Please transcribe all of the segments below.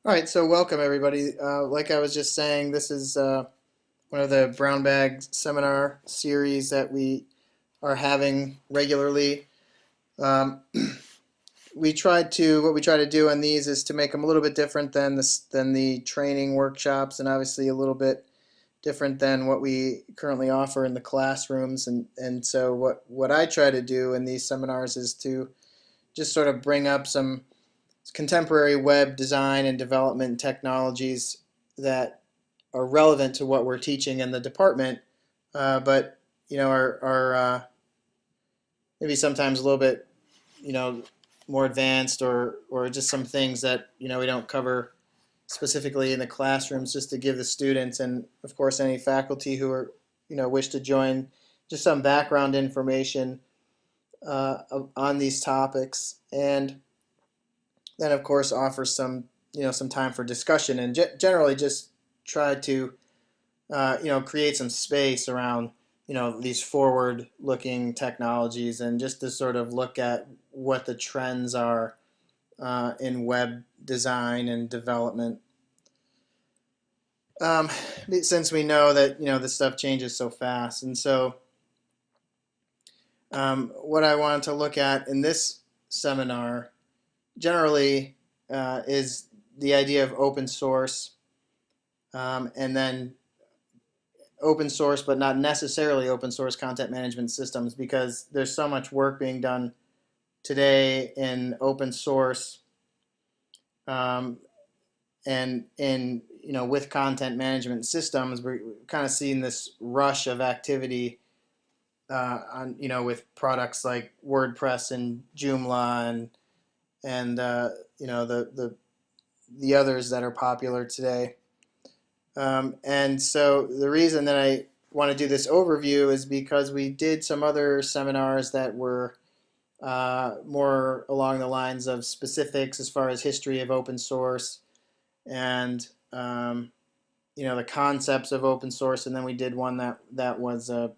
All right, so welcome everybody. Like I was just saying, this is one of the brown bag seminar series that we are having regularly. Um, what we try to do on these is to make them a little bit different than the training workshops, and obviously a little bit different than what we currently offer in the classrooms. And so what I try to do in these seminars is to just sort of bring up some contemporary web design and development technologies that are relevant to what we're teaching in the department, but are maybe sometimes a little bit you know more advanced, or just some things that we don't cover specifically in the classrooms, just to give the students and of course any faculty who are wish to join just some background information on these topics, and then of course offer some time for discussion, and generally just try to create some space around these forward looking technologies, and just to sort of look at what the trends are in web design and development, um, since we know that this stuff changes so fast. And so what I wanted to look at in this seminar generally is the idea of open source, and then open source, but not necessarily open source content management systems, because there's so much work being done today in open source, um, and in with content management systems. We're kind of seeing this rush of activity on with products like WordPress and Joomla, and the others that are popular today. And so the reason that I want to do this overview is because we did some other seminars that were more along the lines of specifics as far as history of open source, and the concepts of open source. And then we did one that was a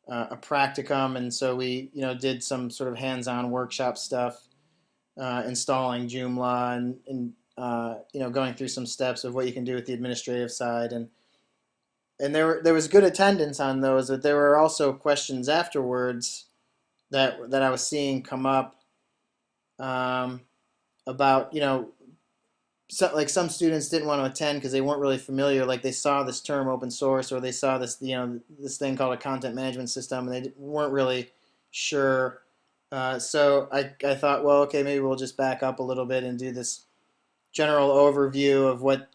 practicum, and so we did some sort of hands-on workshop stuff, installing Joomla, and going through some steps of what you can do with the administrative side, and there was good attendance on those, but there were also questions afterwards that I was seeing come up, um, about like some students didn't want to attend because they weren't really familiar. Like they saw this term open source, or they saw this thing called a content management system, and they weren't really sure. So I thought, well, okay, maybe we'll just back up a little bit and do this general overview of what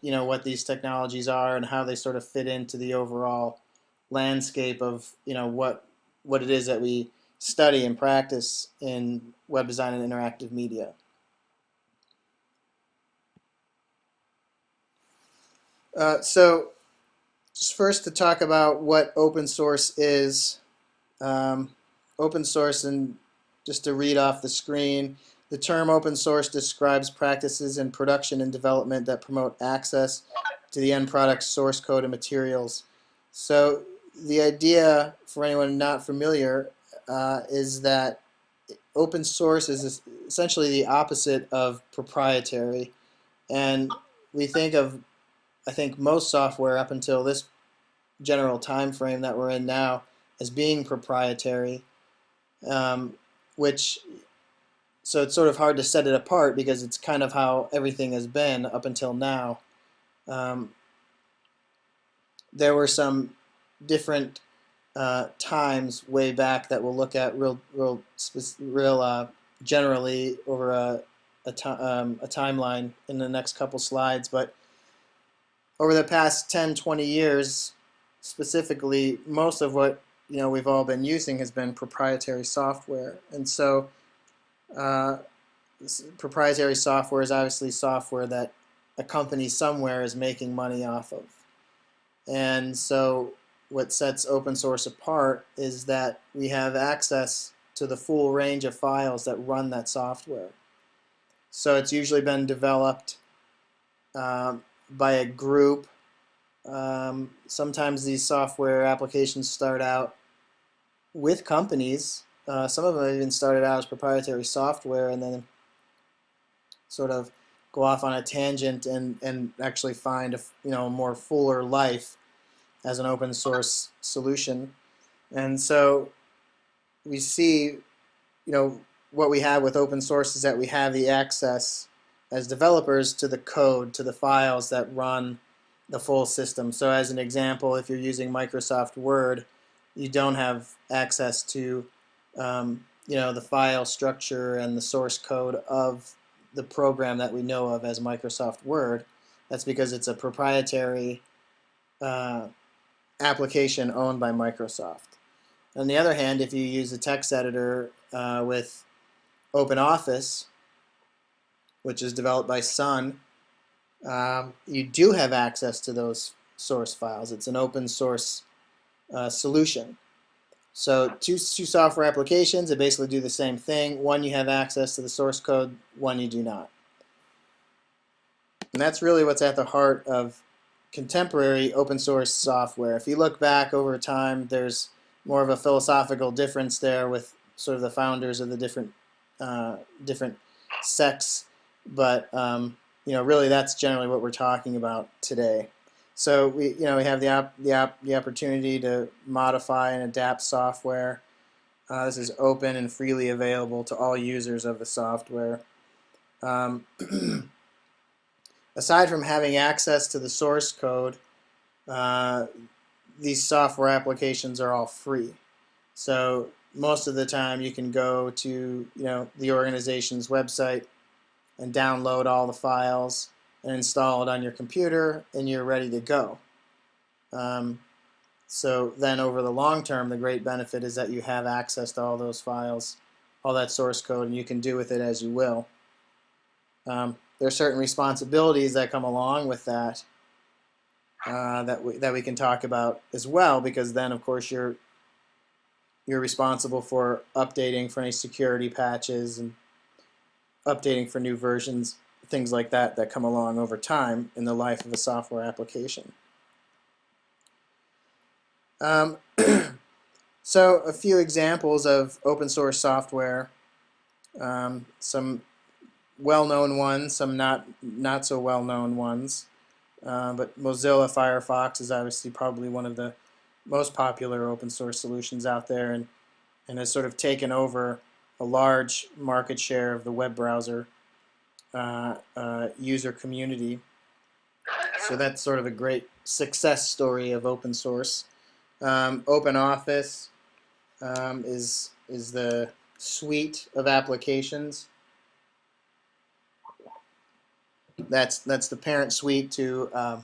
these technologies are and how they sort of fit into the overall landscape of what it is that we study and practice in web design and interactive media. So just first to talk about what open source is. Um, Open source, and just to read off the screen, the term open source describes practices in production and development that promote access to the end product's source code and materials. So the idea, for anyone not familiar, is that open source is essentially the opposite of proprietary. And we think of, I think most software up until this general time frame that we're in now as being proprietary, um, which so it's sort of hard to set it apart because it's kind of how everything has been up until now. Um, there were some different times way back that we'll look at real generally over a timeline in the next couple slides. But over the past 10, 20 years, specifically, most of what we've all been using has been proprietary software. And so uh, proprietary software is obviously software that a company somewhere is making money off of. And so what sets open source apart is that we have access to the full range of files that run that software. So it's usually been developed by a group. Sometimes these software applications start out with companies. Some of them even started out as proprietary software, and then sort of go off on a tangent and actually find a more fuller life as an open source solution. And so we see, what we have with open source is that we have the access as developers to the code, to the files that run the full system. So as an example, if you're using Microsoft Word, you don't have access to the file structure and the source code of the program that we know of as Microsoft Word. That's because it's a proprietary uh, application owned by Microsoft. On the other hand, if you use a text editor with OpenOffice, which is developed by Sun, you do have access to those source files. It's an open source solution. So two software applications that basically do the same thing. One, you have access to the source code. One, you do not. And that's really what's at the heart of contemporary open source software. If you look back over time, there's more of a philosophical difference there with sort of the founders of the different sects, but really that's generally what we're talking about today. So we have the opportunity to modify and adapt software. This is open and freely available to all users of the software. Um, aside from having access to the source code, uh, these software applications are all free. So most of the time you can go to the organization's website and download all the files and install it on your computer, and you're ready to go. So then over the long term, the great benefit is that you have access to all those files, all that source code, and you can do with it as you will. There are certain responsibilities that come along with that that we can talk about as well, because then of course you're responsible for updating for any security patches and updating for new versions, things like that come along over time in the life of a software application. So a few examples of open source software, some well-known ones, some not so well-known ones. But Mozilla Firefox is obviously probably one of the most popular open source solutions out there, and has sort of taken over a large market share of the web browser user community. So that's sort of a great success story of open source. OpenOffice is the suite of applications. That's the parent suite to I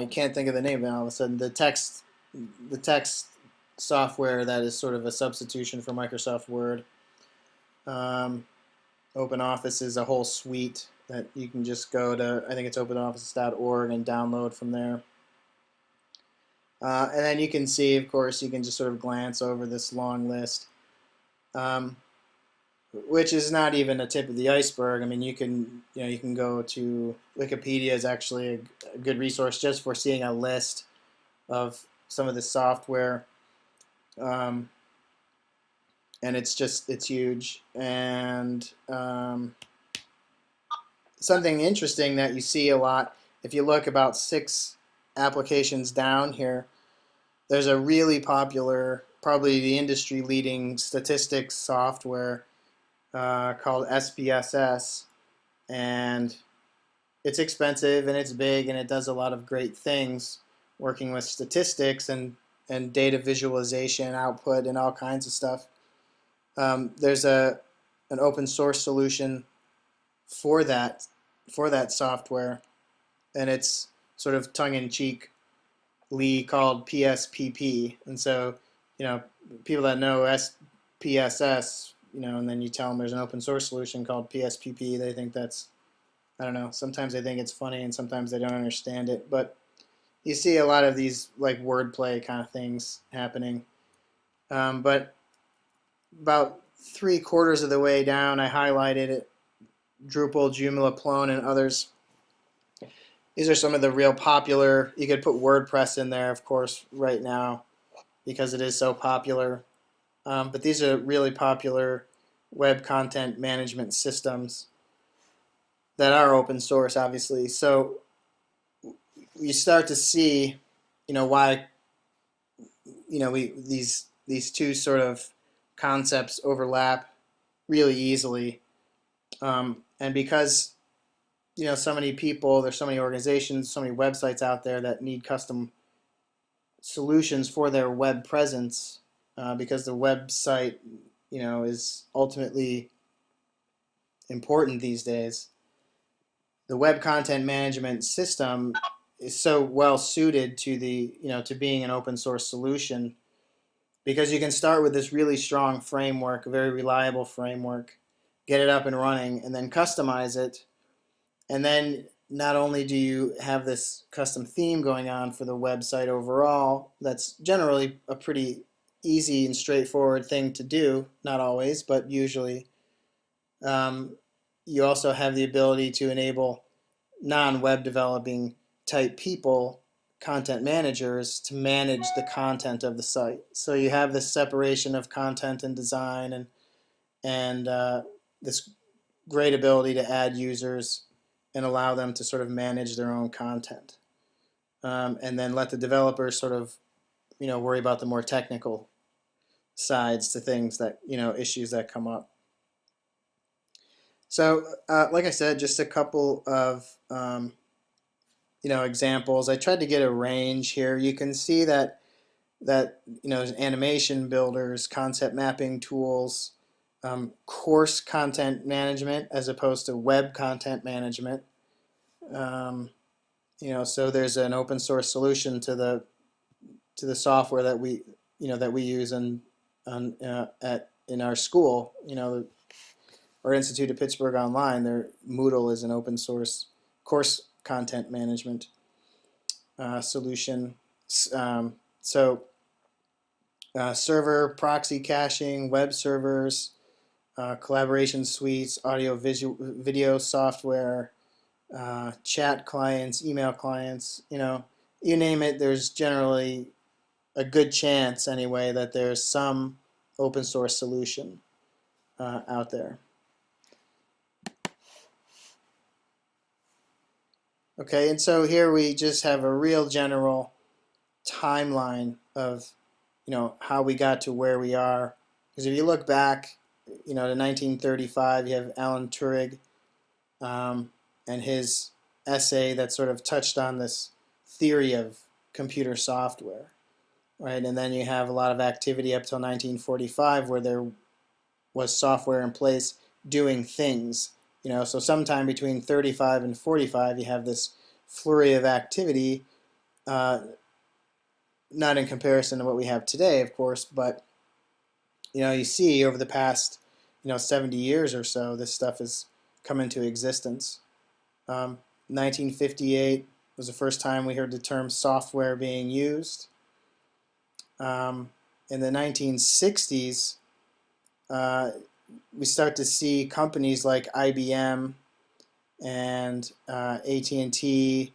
can't think of the name now. All of a sudden, the text software that is sort of a substitution for Microsoft Word. OpenOffice is a whole suite that you can just go to, I think it's openoffice.org, and download from there. And then you can see, of course, you can just sort of glance over this long list, which is not even a tip of the iceberg. I mean, you can go to Wikipedia is actually a good resource just for seeing a list of some of the software. And it's huge. And something interesting that you see a lot, if you look about 6 applications down here, there's a really popular, probably the industry leading statistics software called SPSS, and it's expensive and it's big and it does a lot of great things working with statistics and data visualization, output, and all kinds of stuff. There's an open source solution for that software, and it's sort of tongue-in-cheekly called PSPP. And so, people that know SPSS, and then you tell them there's an open source solution called PSPP, they think that's, I don't know, sometimes they think it's funny and sometimes they don't understand it. But you see a lot of these like wordplay kind of things happening. But about 3/4 of the way down, I highlighted it, Drupal, Joomla, Plone, and others. These are some of the real popular. You could put WordPress in there, of course, right now because it is so popular. But these are really popular web content management systems that are open source, obviously. So you start to see, why, we these two sort of concepts overlap really easily, and because so many people, there's so many organizations, so many websites out there that need custom solutions for their web presence, because the website, is ultimately important these days. The web content management system is so well suited to to being an open source solution, because you can start with this really strong framework, a very reliable framework, get it up and running, and then customize it. And then not only do you have this custom theme going on for the website overall, that's generally a pretty easy and straightforward thing to do, not always, but usually. Um, you also have the ability to enable non-web developing type people, content managers, to manage the content of the site. So you have this separation of content and design, and this great ability to add users and allow them to sort of manage their own content, and then let the developers sort of worry about the more technical sides to things, that issues that come up. So, like I said, just a couple of examples. I tried to get a range here. You can see that there's animation builders, concept mapping tools, course content management as opposed to web content management. Um, so there's an open source solution to the software that we use in our school. Our Institute of Pittsburgh Online, their Moodle is an open source course content management solution. So server proxy caching, web servers, collaboration suites, audio visual video software, chat clients, email clients, you name it. There's generally a good chance, anyway, that there's some open source solution out there. Okay, and so here we just have a real general timeline of how we got to where we are. Because if you look back, to 1935, you have Alan Turing, and his essay that sort of touched on this theory of computer software, right? And then you have a lot of activity up till 1945, where there was software in place doing things. So sometime between 35 and 45, you have this flurry of activity, uh, not in comparison to what we have today, of course, but you see over the past 70 years or so, this stuff has come into existence. 1958 was the first time we heard the term software being used. In the 1960s, we start to see companies like IBM and AT&T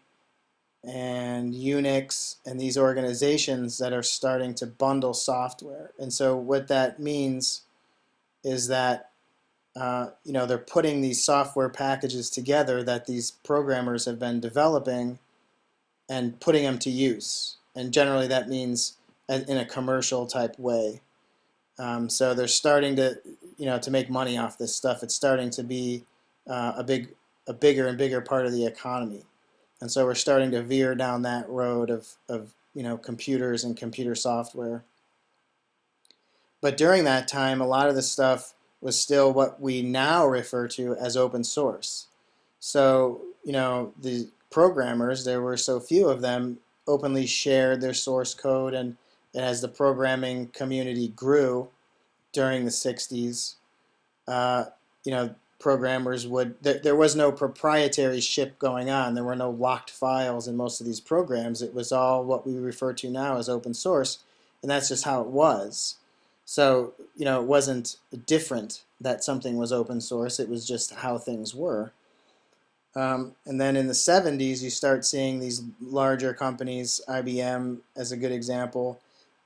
and Unix and these organizations that are starting to bundle software. And so what that means is that they're putting these software packages together that these programmers have been developing and putting them to use. And generally that means in a commercial type way. So they're starting to make money off this stuff. It's starting to be a bigger and bigger part of the economy. And so we're starting to veer down that road of computers and computer software. But during that time, a lot of the stuff was still what we now refer to as open source. So, the programmers, there were so few of them, openly shared their source code, and as the programming community grew during the 60s, uh, programmers there was no proprietary ship going on. There were no locked files in most of these programs. It was all what we refer to now as open source, and that's just how it was. So, it wasn't different that something was open source. It was just how things were. And then in the 70s, you start seeing these larger companies, IBM as a good example,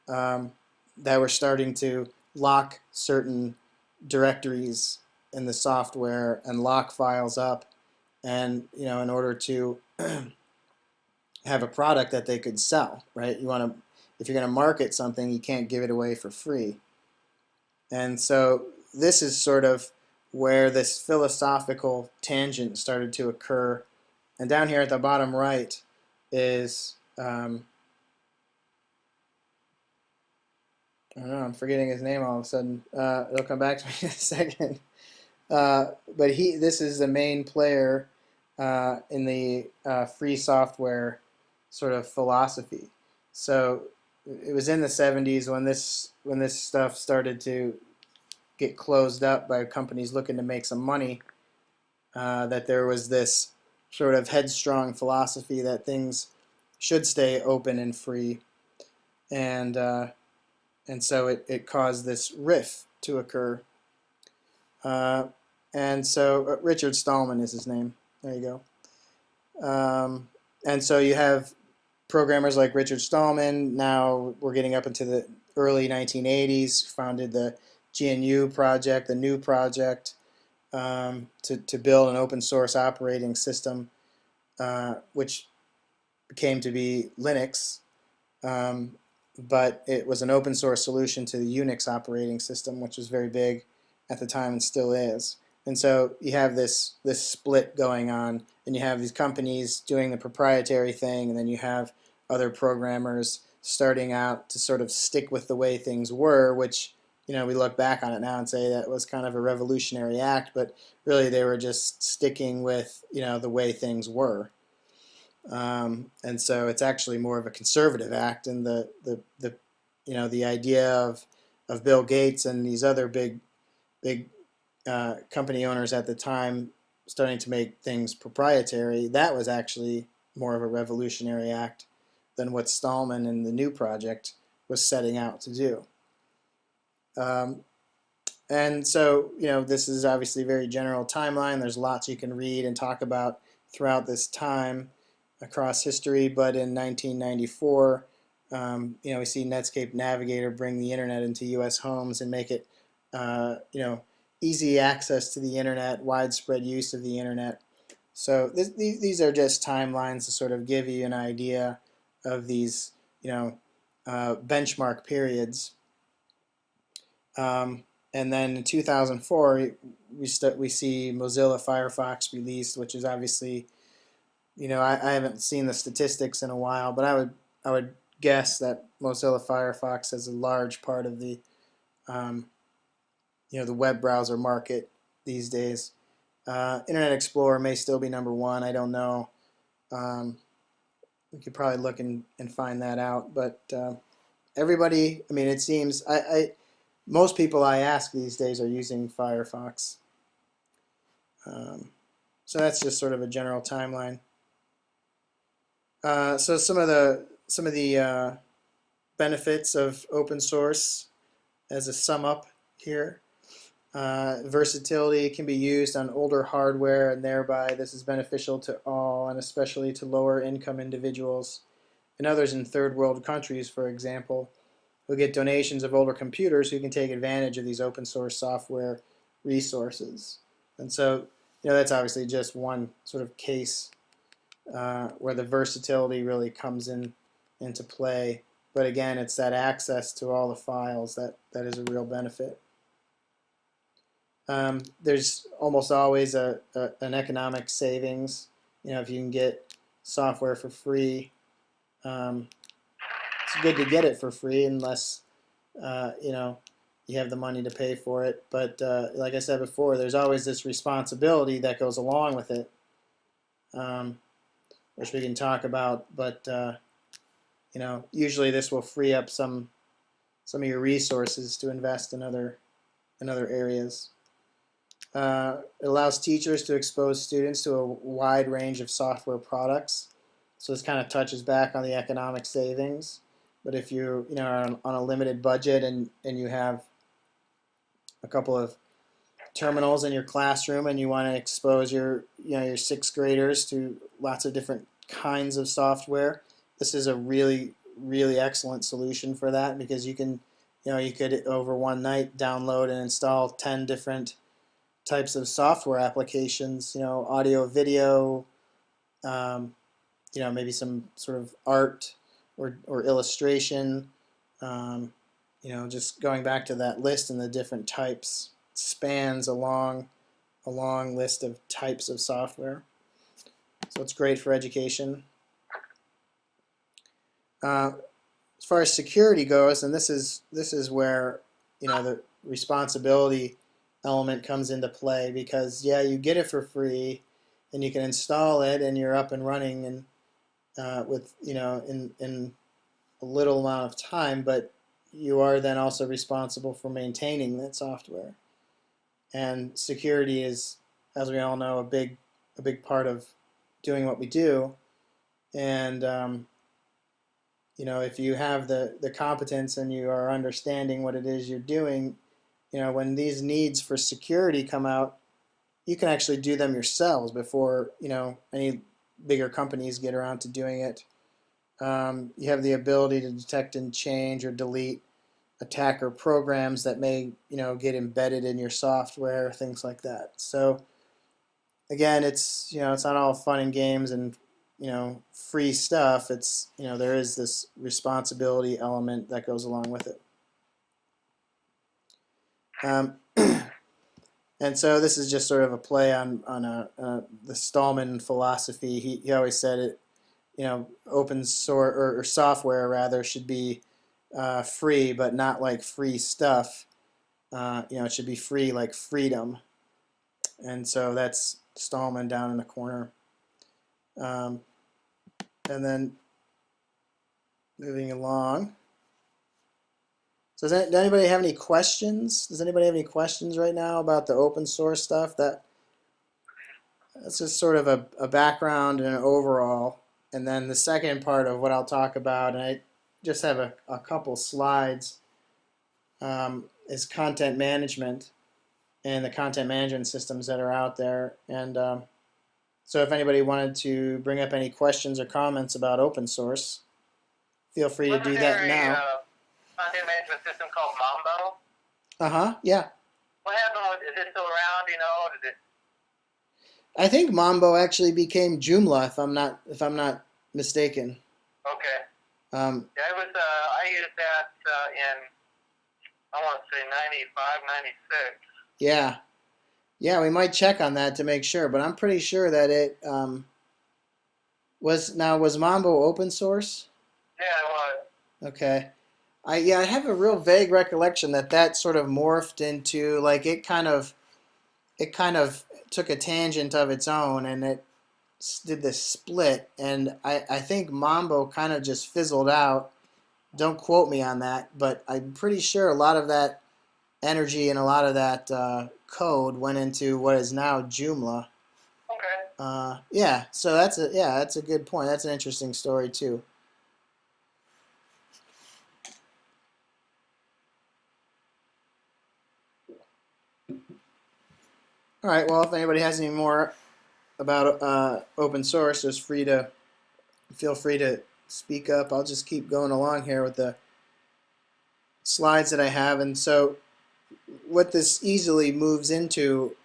that were starting to lock certain directories in the software and lock files up, and in order to have a product that they could sell, right? If you're going to market something, you can't give it away for free. And so this is sort of where this philosophical tangent started to occur. And down here at the bottom right is, I don't know, I'm forgetting his name all of a sudden. It'll come back to me in a second. But this is the main player in the free software sort of philosophy. So it was in the 70s when this stuff started to get closed up by companies looking to make some money, that there was this sort of headstrong philosophy that things should stay open and free, and so it caused this rift to occur. Uh, and so Richard Stallman is his name. There you go. And so you have programmers like Richard Stallman. Now we're getting up into the early 1980s. Founded the GNU project, the GNU project, to build an open source operating system, which came to be Linux. Um, but it was an open source solution to the Unix operating system, which was very big at the time and still is. And so you have this split going on, and you have these companies doing the proprietary thing, and then you have other programmers starting out to sort of stick with the way things were, which we look back on it now and say that was kind of a revolutionary act, but really they were just sticking with the way things were. And so it's actually more of a conservative act, and the idea of Bill Gates and these other big company owners at the time starting to make things proprietary, that was actually more of a revolutionary act than what Stallman and the GNU project was setting out to do. And so, this is obviously a very general timeline. There's lots you can read and talk about throughout this time across history, but in 1994, we see Netscape Navigator bring the internet into U.S. homes and make it, easy access to the internet, widespread use of the internet. So these are just timelines to sort of give you an idea of these, benchmark periods. And then in 2004, we see Mozilla Firefox released, which is obviously, I haven't seen the statistics in a while, but I would guess that Mozilla Firefox is a large part of the the web browser market these days. Internet Explorer may still be number one. I don't know. We could probably look and find that out. But everybody, I mean, it seems most people I ask these days are using Firefox. So that's just sort of a general timeline. So some of the benefits of open source as a sum up here. Versatility can be used on older hardware, and thereby this is beneficial to all, and especially to lower income individuals and others in third world countries, for example, who get donations of older computers who can take advantage of these open source software resources. And so, that's obviously just one sort of case where the versatility really comes into play. But again, it's that access to all the files that is a real benefit. There's almost always an economic savings. If you can get software for free, it's good to get it for free unless you have the money to pay for it. But like I said before, there's always this responsibility that goes along with it, which we can talk about. But usually this will free up some of your resources to invest in other areas. It allows teachers to expose students to a wide range of software products. So this kind of touches back on the economic savings. But if you are on a limited budget and you have a couple of terminals in your classroom and you want to expose your your sixth graders to lots of different kinds of software, this is a really excellent solution for that, because you can You could over one night download and install 10 different types of software applications, audio, video, um, maybe some sort of art or illustration. Um, just going back to that list and the different types spans a long list of types of software. So it's great for education. Uh, as far as security goes, and this is where the responsibility element comes into play, because yeah, you get it for free, and you can install it, and you're up and running, and with in a little amount of time, but you are then also responsible for maintaining that software. And security is, as we all know, a big part of doing what we do. And if you have the competence and you are understanding what it is you're doing, when these needs for security come out, you can actually do them yourselves before any bigger companies get around to doing it. You have the ability to detect and change or delete attacker programs that may get embedded in your software, things like that. So again, it's not all fun and games and free stuff. It's there is this responsibility element that goes along with it. Um, and so this is just sort of a play on the Stallman philosophy. He always said it. Open source or software rather should be free, but not like free stuff. It should be free like freedom. And so that's Stallman down in the corner. Um, and then moving along. So does anybody have any questions? Does anybody have any questions right now about the open source stuff? That's just sort of a background and an overall. And then the second part of what I'll talk about, and I just have a couple slides, is content management and the content management systems that are out there. And so if anybody wanted to bring up any questions or comments about open source, feel free to do that now. Content management system called Mambo? Yeah. What happened with, is it still around, Did it? I think Mambo actually became Joomla, if I'm not mistaken. Okay. Yeah, I used that in, I want to say 95, 96. Yeah. Yeah, we might check on that to make sure, but I'm pretty sure that it was Mambo open source? Yeah, it was. Okay. I have a real vague recollection that sort of morphed into like it kind of took a tangent of its own, and it did this split, and I think Mambo kind of just fizzled out. Don't quote me on that, but I'm pretty sure a lot of that energy and a lot of that code went into what is now Joomla. Okay. Yeah, so that's a good point. That's an interesting story too. All right. Well, if anybody has any more about open source, feel free to speak up. I'll just keep going along here with the slides that I have. And so what this easily moves into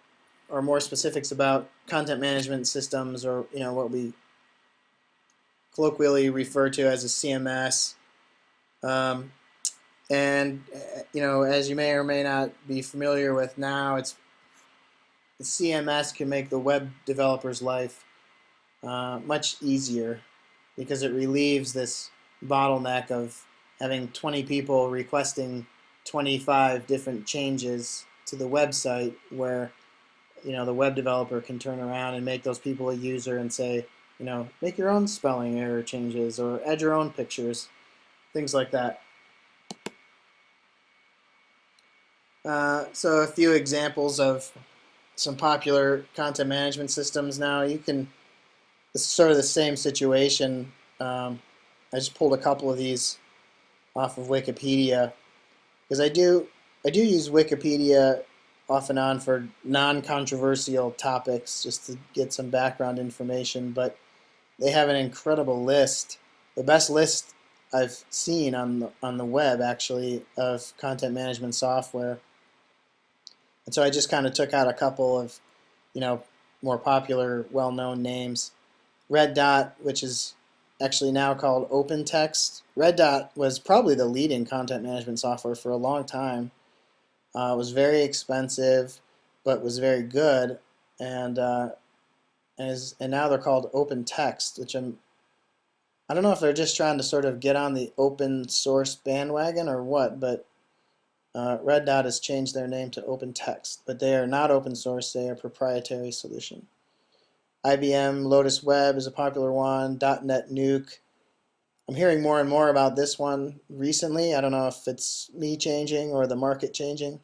are more specifics about content management systems, or what we colloquially refer to as a CMS. Um, and as you may or may not be familiar with now, the CMS can make the web developer's life much easier, because it relieves this bottleneck of having 20 people requesting 25 different changes to the website, where the web developer can turn around and make those people a user and say, make your own spelling error changes or add your own pictures, things like that. So a few examples of some popular content management systems now. It's sort of the same situation. I just pulled a couple of these off of Wikipedia, because I do use Wikipedia off and on for non-controversial topics, just to get some background information. But they have an incredible list, the best list I've seen on the web actually of content management software, and so I just kind of took out a couple of you know more popular, well-known names. Red Dot, which is actually now called OpenText. Red Dot was probably the leading content management software for a long time. It was very expensive, but was very good, and and now they're called OpenText, which I don't know if they're just trying to sort of get on the open source bandwagon or what, but Red Dot has changed their name to OpenText, but they are not open source; they are a proprietary solution. IBM Lotus Web is a popular one. .NET Nuke. I'm hearing more and more about this one recently. I don't know if it's me changing or the market changing.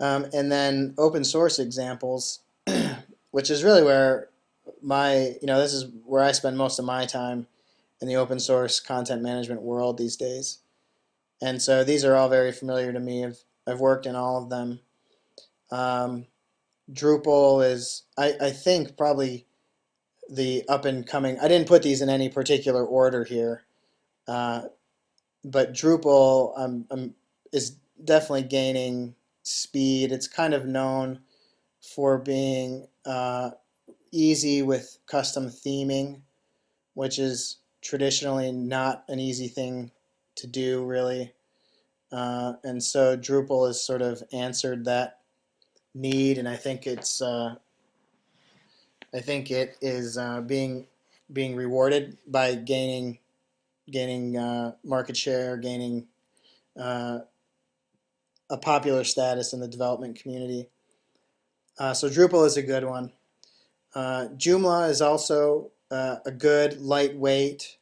And then open source examples, which is really where this is where I spend most of my time in the open source content management world these days. And so these are all very familiar to me. I've worked in all of them. Um, Drupal is, I think, probably the up and coming. I didn't put these in any particular order here, uh, but Drupal is definitely gaining speed. It's kind of known for being easy with custom theming, which is traditionally not an easy thing to do, really. And so Drupal has sort of answered that need, and I think it is being rewarded by gaining market share, gaining uh, a popular status in the development community. So Drupal is a good one. Joomla is also a good lightweight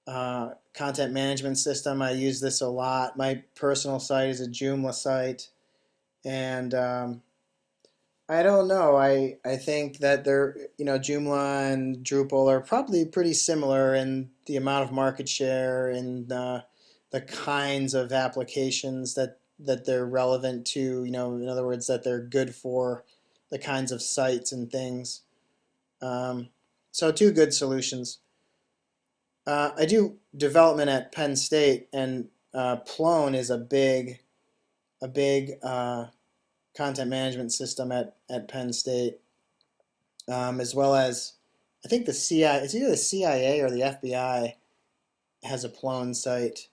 content management system. I use this a lot. My personal site is a Joomla site, and I don't know. I think that Joomla and Drupal are probably pretty similar in the amount of market share and the kinds of applications that they're relevant to. In other words, that they're good for the kinds of sites and things. Um, so two good solutions. I do development at Penn State, and Plone is a big content management system at Penn State, as well as I think the CIA. It's either the CIA or the FBI has a Plone site,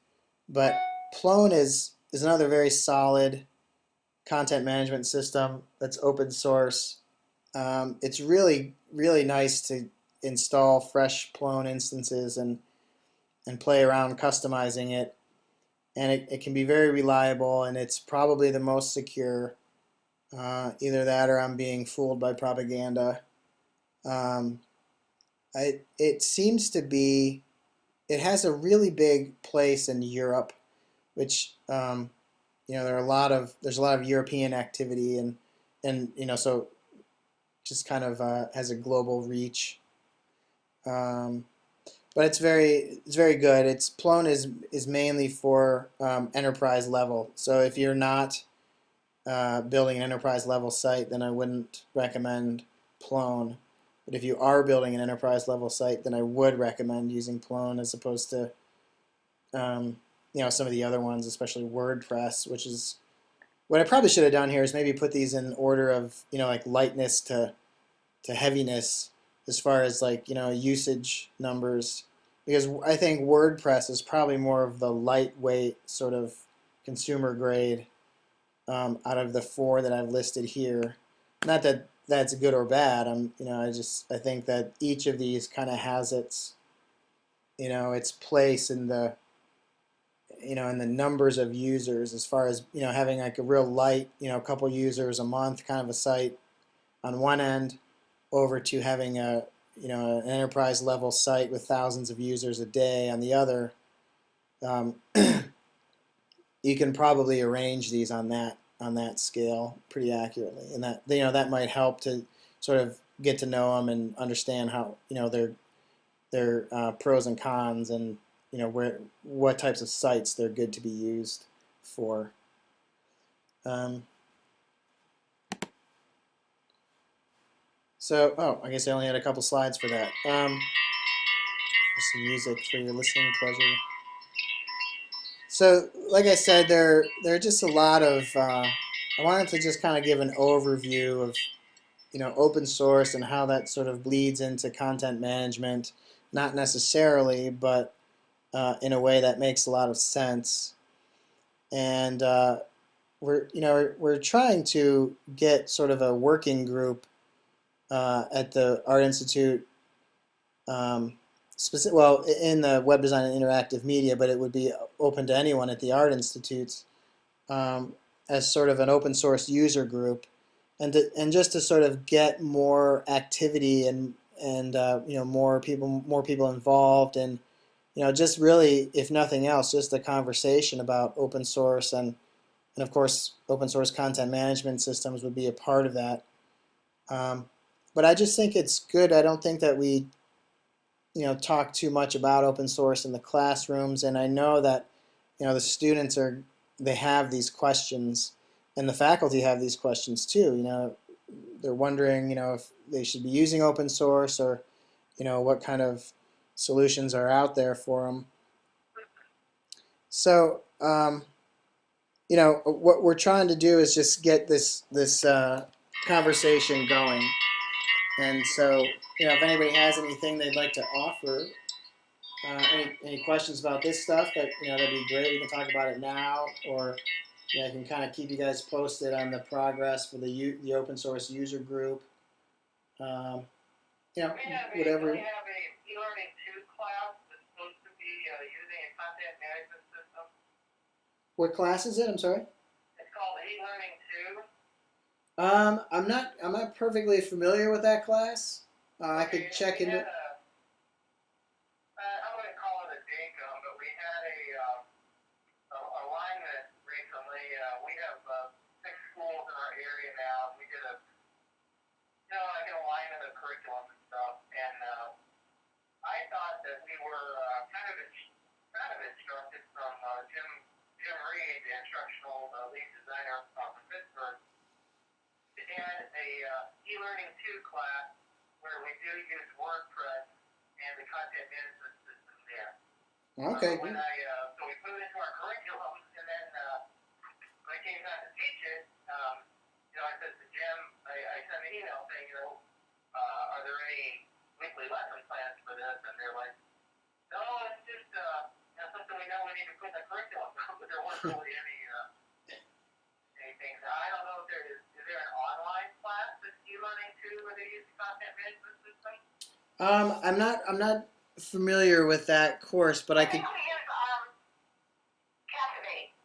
but Plone is another very solid content management system that's open source. It's really nice to install fresh Plone instances and play around customizing it, and it can be very reliable, and it's probably the most secure. Either that or I'm being fooled by propaganda. Um, it seems to be, it has a really big place in Europe, which there's a lot of European activity, and so just kind of has a global reach. Um, but it's very good. It's Plone is mainly for enterprise level. So if you're not building an enterprise level site, then I wouldn't recommend Plone. But if you are building an enterprise level site, then I would recommend using Plone as opposed to um, some of the other ones, especially WordPress, which is what I probably should have done here is maybe put these in order of like lightness to heaviness as far as like usage numbers, because I think WordPress is probably more of the lightweight sort of consumer grade out of the four that I've listed here. Not that that's good or bad. I think that each of these kind of has its place in the numbers of users, as far as having like a real light a couple users a month kind of a site on one end, over to having an enterprise level site with thousands of users a day on the other. Um, you can probably arrange these on that scale pretty accurately, and that might help to sort of get to know them and understand how their pros and cons, and what types of sites they're good to be used for. Um, I guess I only had a couple slides for that. some music for your listening pleasure. So, like I said, there are just a lot of. I wanted to just kind of give an overview of open source and how that sort of bleeds into content management, not necessarily, but in a way that makes a lot of sense. And we're trying to get sort of a working group at the Art Institute, well, in the web design and interactive media, but it would be open to anyone at the Art Institutes, um, as sort of an open source user group, and just to sort of get more activity and more people involved, and just really, if nothing else, just a conversation about open source, and of course open source content management systems would be a part of that. Um, but I just think it's good. I don't think that we talk too much about open source in the classrooms, and I know that the students they have these questions, and the faculty have these questions too. They're wondering if they should be using open source, or what kind of solutions are out there for them. So what we're trying to do is just get this conversation going. And so if anybody has anything they'd like to offer, any questions about this stuff, that'd be great. We can talk about it now, or I can kind of keep you guys posted on the progress for the open source user group. Um, Whatever. We have a e-learning 2 class that's supposed to be using a content management system. What class is it? I'm sorry. It's called e-learning 2. I'm not perfectly familiar with that class. I could check into. I wouldn't call it a dinkum, but we had a alignment recently. We have 6 schools in our area now. We did like an alignment of curriculum and stuff. And I thought that we were kind of instructed from Jim Reed, the instructional lead designer from Pittsburgh, to add a e-learning 2 class where we do use WordPress and the content management system there. Okay. So we put it into our curriculum, and then when I came down to teach it, I said to Jim, I sent an email saying, are there any weekly lesson plans for this? And they're like, no, it's just something we know we need to put in the curriculum, but there weren't really anything. I don't know if is there an online class that's e-learning too, where they use the content management system? I'm not familiar with that course, but I could. We use Captivate.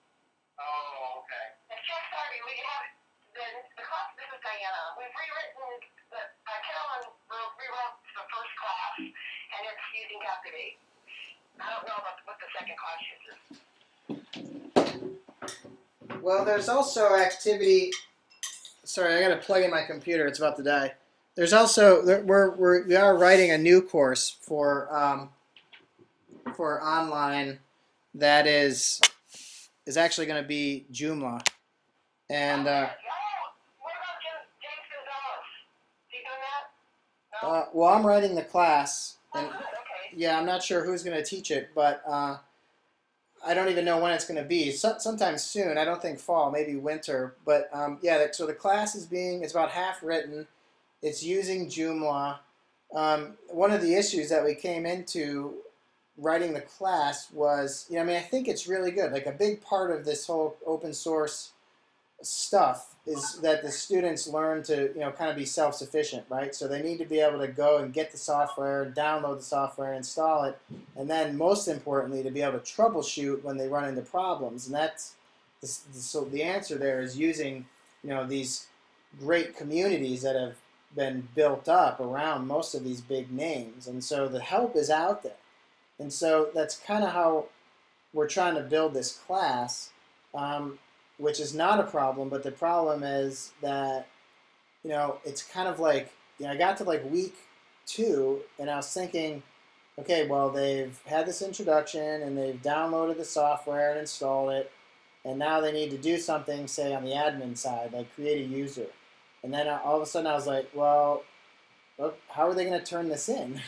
Oh, okay. It's just starting. We have the class. This is Diana. We've rewritten Carolyn rewrote the first class, and it's using Captivate. I don't know about what the second class uses. Well, there's also activity. Sorry, I got to plug in my computer. It's about to die. There's also we are writing a new course for online that is actually going to be Joomla, and what about James Gonzalez? Is he doing that? No. well, I'm writing the class, and Oh, good. Okay. yeah, I'm not sure who's going to teach it, but I don't even know when it's going to be. Sometime soon. I don't think fall, maybe winter. But so the class it's about half written. It's using Joomla. One of the issues that we came into writing the class was, I think it's really good. Like, a big part of this whole open source stuff is that the students learn to, kind of be self-sufficient, right? So they need to be able to go and get the software, download the software, install it, and then most importantly, to be able to troubleshoot when they run into problems. And so the answer there is using, these great communities that have been built up around most of these big names. And so the help is out there. And so that's kind of how we're trying to build this class, which is not a problem. But the problem is that, it's kind of like, I got to like week 2, and I was thinking, okay, well, they've had this introduction, and they've downloaded the software and installed it, and now they need to do something, say, on the admin side, like create a user. And then all of a sudden I was like, well, how are they going to turn this in?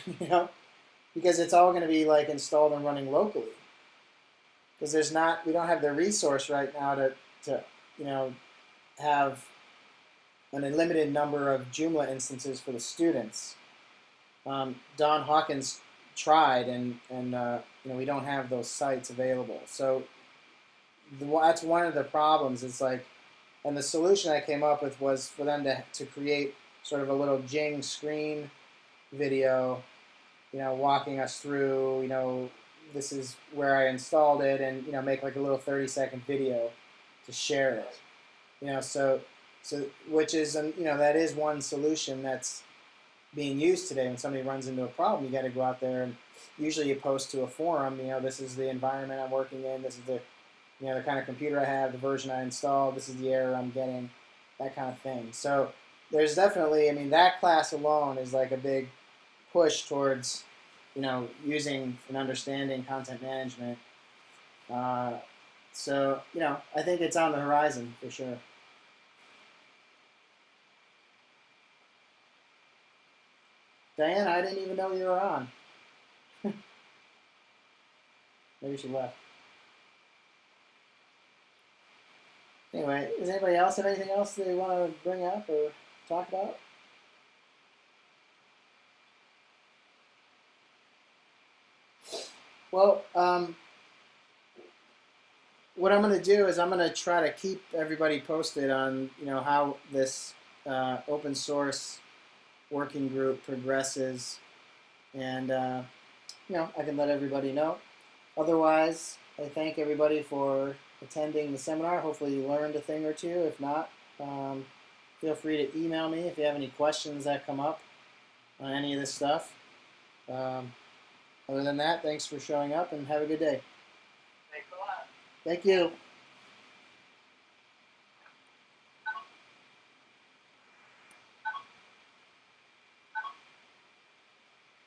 because it's all going to be like installed and running locally. Because we don't have the resource right now to you know have an unlimited number of Joomla instances for the students. Don Hawkins tried, and we don't have those sites available. So that's one of the problems. It's like, and the solution I came up with was for them to create sort of a little Jing screen video, walking us through, this is where I installed it, and make like a little 30-second video to share it. So which is that is one solution that's being used today. When somebody runs into a problem, you got to go out there, and usually you post to a forum. This is the environment I'm working in. This is the kind of computer I have, the version I installed. This is the error I'm getting, that kind of thing. So there's definitely, that class alone is like a big push towards, using and understanding content management. So I think it's on the horizon for sure. Diana, I didn't even know you were on. Maybe she left. Anyway, does anybody else have anything else they want to bring up or talk about? Well, what I'm going to do is I'm going to try to keep everybody posted on how this open source working group progresses, and I can let everybody know. Otherwise, I thank everybody for attending the seminar. Hopefully you learned a thing or two. If not, feel free to email me if you have any questions that come up on any of this stuff. Other than that, thanks for showing up and have a good day. Thanks a lot. Thank you.